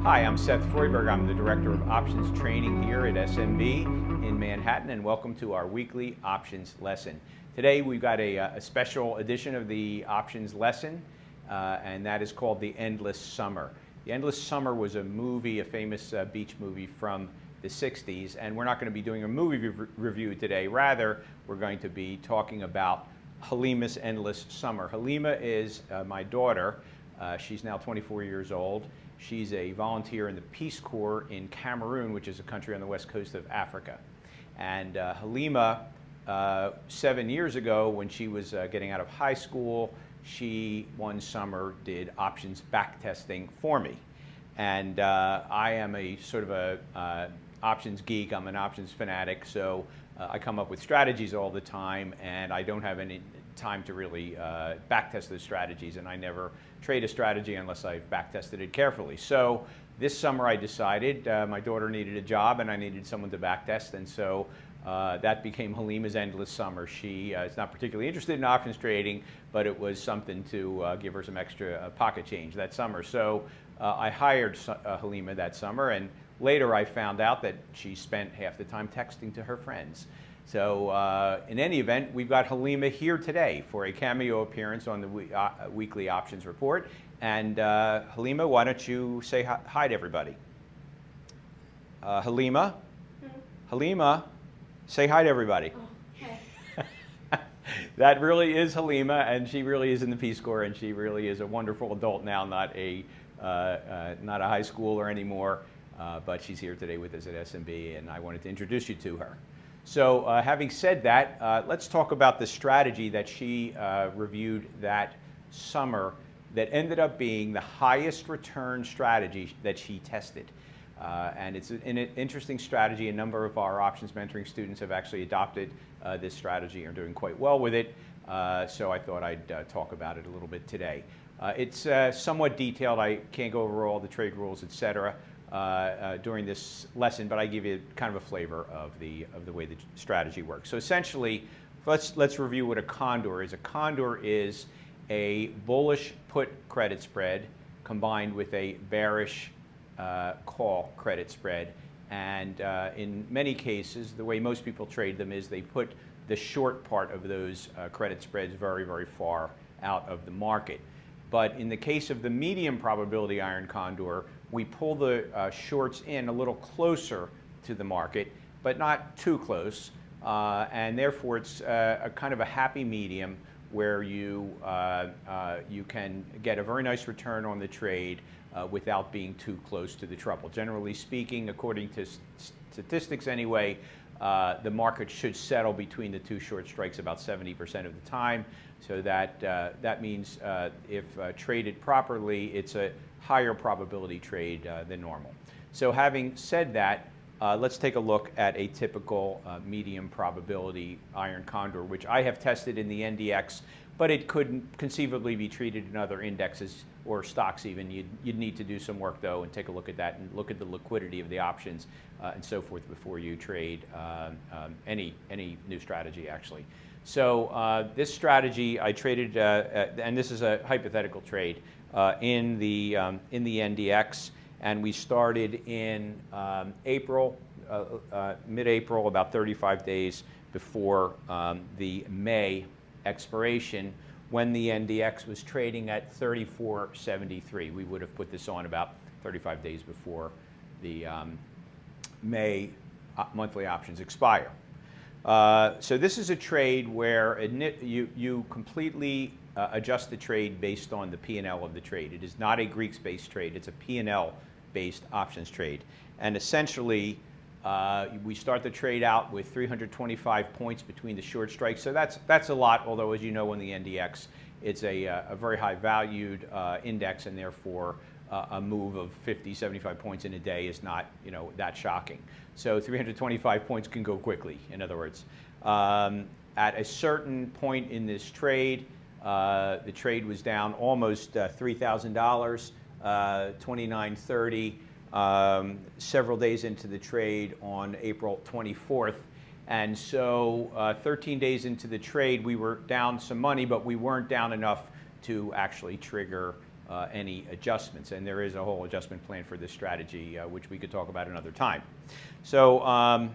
Hi, I'm Seth Freudberg. I'm the Director of Options Training here at SMB in Manhattan, and welcome to our weekly options lesson. Today we've got a special edition of the options lesson, and that is called The Endless Summer. The Endless Summer was a movie, a famous beach movie from the 60s, and we're not going to be doing a movie review today. Rather, we're going to be talking about Halima's Endless Summer. Halima is my daughter. She's now 24 years old. She's a volunteer in the Peace Corps in Cameroon, which is a country on the west coast of Africa. And Halima, 7 years ago, when she was getting out of high school, she one summer did options back testing for me. And I am a sort of a options geek. I'm an options fanatic, so I come up with strategies all the time, and I don't have any time to really backtest those strategies, and I never trade a strategy unless I've backtested it carefully. So this summer I decided my daughter needed a job and I needed someone to backtest, and so that became Halima's Endless Summer. She is not particularly interested in options trading, but it was something to give her some extra pocket change that summer. So I hired Halima that summer, and later I found out that she spent half the time texting to her friends. So in any event, we've got Halima here today for a cameo appearance on the weekly options report. And Halima, why don't you say hi to everybody? Halima? Halima, say hi to everybody. Oh, okay. That really is Halima, and she really is in the Peace Corps, and she really is a wonderful adult now, not a high schooler anymore, but she's here today with us at SMB, and I wanted to introduce you to her. So having said that, let's talk about the strategy that she reviewed that summer that ended up being the highest return strategy that she tested. And it's an interesting strategy. A number of our options mentoring students have actually adopted this strategy and are doing quite well with it. So I thought I'd talk about it a little bit today. It's somewhat detailed. I can't go over all the trade rules, etc. During this lesson, but I give you kind of a flavor of the way the strategy works. So essentially, let's review what a condor is. A condor is a bullish put credit spread combined with a bearish call credit spread. And in many cases, the way most people trade them is they put the short part of those credit spreads very, very far out of the market. But in the case of the medium probability iron condor, we pull the shorts in a little closer to the market, but not too close, and therefore it's a kind of a happy medium where you can get a very nice return on the trade without being too close to the trouble. Generally speaking, according to statistics anyway, the market should settle between the two short strikes about 70% of the time. So that means if traded properly, it's a higher probability trade than normal. So having said that, let's take a look at a typical medium probability iron condor, which I have tested in the NDX, but it could conceivably be treated in other indexes or stocks even. You'd need to do some work though and take a look at that and look at the liquidity of the options and so forth before you trade any new strategy actually. So this strategy I traded, and this is a hypothetical trade, in the NDX, and we started in April, mid-April, about 35 days before the May expiration, when the NDX was trading at 34.73. We would have put this on about 35 days before the May monthly options expire. So this is a trade where you completely adjust the trade based on the P&L of the trade. It is not a Greeks-based trade. It's a P&L-based options trade. And essentially, we start the trade out with 325 points between the short strikes. So that's a lot, although as you know in the NDX, it's a very high valued index, and therefore a move of 50, 75 points in a day is not that shocking. So 325 points can go quickly, in other words. At a certain point in this trade, the trade was down almost $3,000, 29.30, several days into the trade on April 24th. And so 13 days into the trade, we were down some money, but we weren't down enough to actually trigger any adjustments. And there is a whole adjustment plan for this strategy, which we could talk about another time. So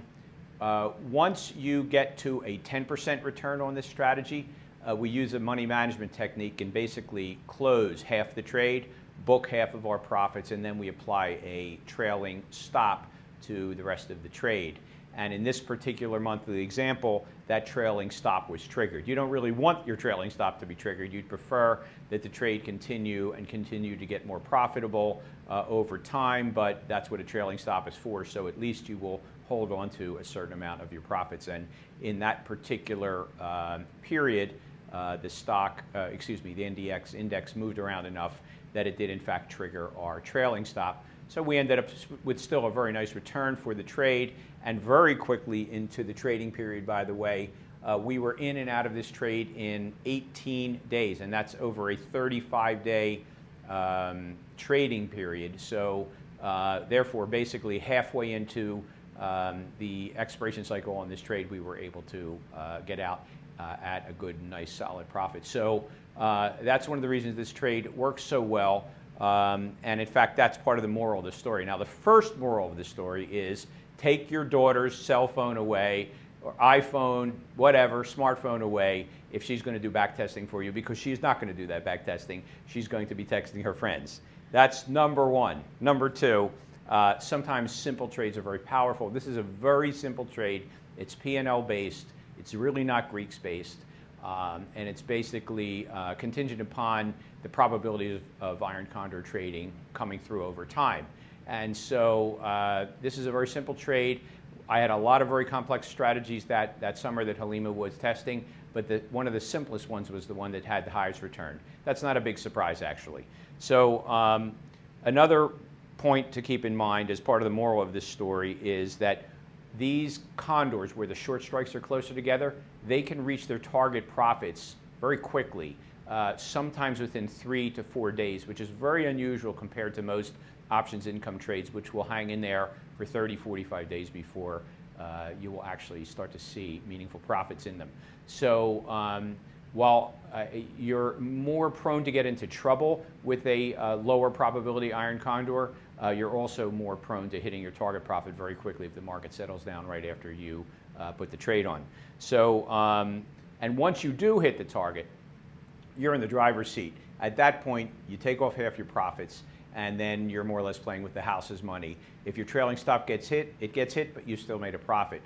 once you get to a 10% return on this strategy, we use a money management technique and basically close half the trade, book half of our profits, and then we apply a trailing stop to the rest of the trade. And in this particular monthly example, that trailing stop was triggered. You don't really want your trailing stop to be triggered. You'd prefer that the trade continue to get more profitable over time, but that's what a trailing stop is for. So at least you will hold on to a certain amount of your profits. And in that particular period, the NDX index moved around enough that it did in fact trigger our trailing stop. So we ended up with still a very nice return for the trade, and very quickly into the trading period, by the way, we were in and out of this trade in 18 days, and that's over a 35-day trading period. So therefore, basically halfway into the expiration cycle on this trade, we were able to get out at a good, nice, solid profit. So that's one of the reasons this trade works so well. And in fact, that's part of the moral of the story. Now, the first moral of the story is take your daughter's cell phone away, or iPhone, whatever, smartphone away, if she's going to do back testing for you, because she's not going to do that back testing. She's going to be texting her friends. That's number one. Number two, sometimes simple trades are very powerful. This is a very simple trade. It's P&L based. It's really not Greeks based. And it's basically contingent upon the probabilities of iron condor trading coming through over time. And so this is a very simple trade. I had a lot of very complex strategies that summer that Halima was testing, but one of the simplest ones was the one that had the highest return. That's not a big surprise, actually. So another point to keep in mind as part of the moral of this story is that these condors, where the short strikes are closer together, they can reach their target profits very quickly, sometimes within 3 to 4 days, which is very unusual compared to most options income trades, which will hang in there for 30, 45 days before you will actually start to see meaningful profits in them. So while you're more prone to get into trouble with a lower probability iron condor, you're also more prone to hitting your target profit very quickly if the market settles down right after you put the trade on. So, and once you do hit the target, you're in the driver's seat. At that point, you take off half your profits, and then you're more or less playing with the house's money. If your trailing stop gets hit, it gets hit, but you still made a profit.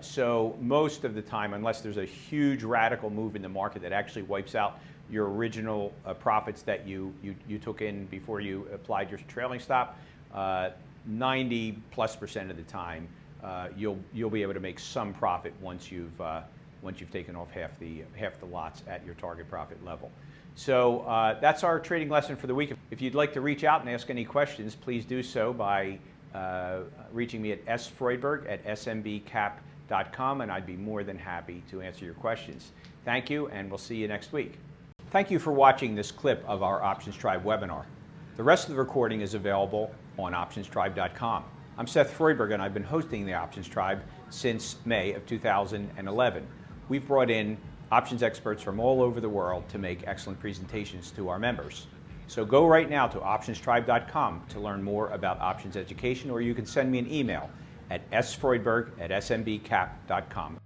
So most of the time, unless there's a huge radical move in the market that actually wipes out your original profits that you took in before you applied your trailing stop, 90+% of the time, you'll be able to make some profit once you've taken off half the lots at your target profit level. So that's our trading lesson for the week. If you'd like to reach out and ask any questions, please do so by reaching me at sfreudberg@smbcap.com, and I'd be more than happy to answer your questions. Thank you, and we'll see you next week. Thank you for watching this clip of our Options Tribe webinar. The rest of the recording is available on optionstribe.com. I'm Seth Freudberg, and I've been hosting the Options Tribe since May of 2011. We've brought in options experts from all over the world to make excellent presentations to our members. So go right now to optionstribe.com to learn more about options education, or you can send me an email at sfreudberg@smbcap.com.